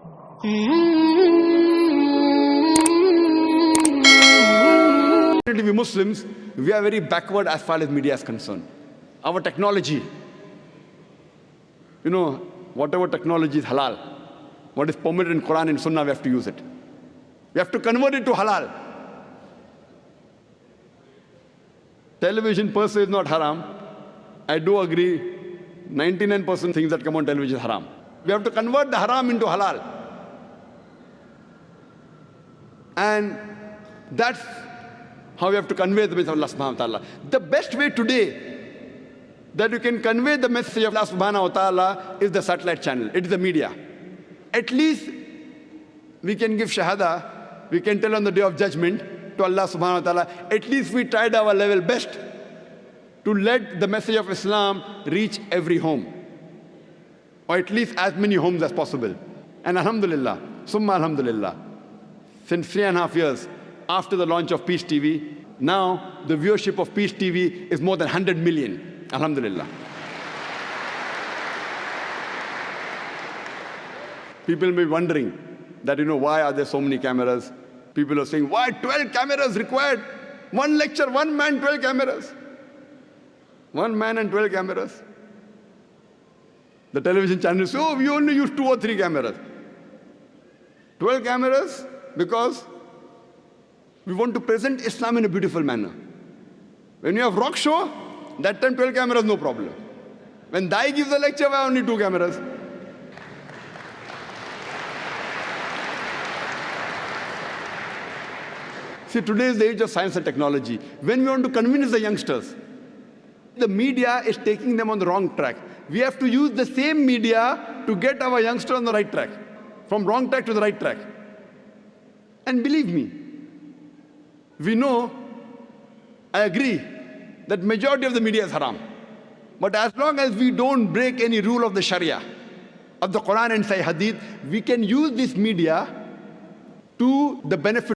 We Muslims, we are very backward as far as media is concerned. Our technology, whatever technology is halal, what is permitted in Qur'an and Sunnah, we have to use it. We have to convert it to halal. Television per se is not haram. I do agree, 99% things that come on television is haram. We have to convert the haram into halal. And that's how we have to convey the message of Allah subhanahu wa ta'ala. The best way today that you can convey the message of Allah subhanahu wa ta'ala is the satellite channel. It is the media. At least we can give shahada, we can tell on the day of judgment to Allah subhanahu wa ta'ala, at least we tried our level best to let the message of Islam reach every home, or at least as many homes as possible. And alhamdulillah, summa alhamdulillah, since 3.5 years after the launch of Peace TV, now the viewership of Peace TV is more than 100 million. Alhamdulillah. People may be wondering that, why are there so many cameras? People are saying, why 12 cameras required? One lecture, one man, 12 cameras. One man and 12 cameras. The television channels say, we only use 2 or 3 cameras. 12 cameras because we want to present Islam in a beautiful manner. When you have rock show, that time 12 cameras, no problem. When Dai gives a lecture, why only 2 cameras? See, today is the age of science and technology. When we want to convince the youngsters, the media is taking them on the wrong track. We have to use the same media to get our youngsters on the right track, from wrong track to the right track. And believe me, we know, I agree, that majority of the media is haram. But as long as we don't break any rule of the Sharia, of the Qur'an and Hadith, we can use this media to the benefit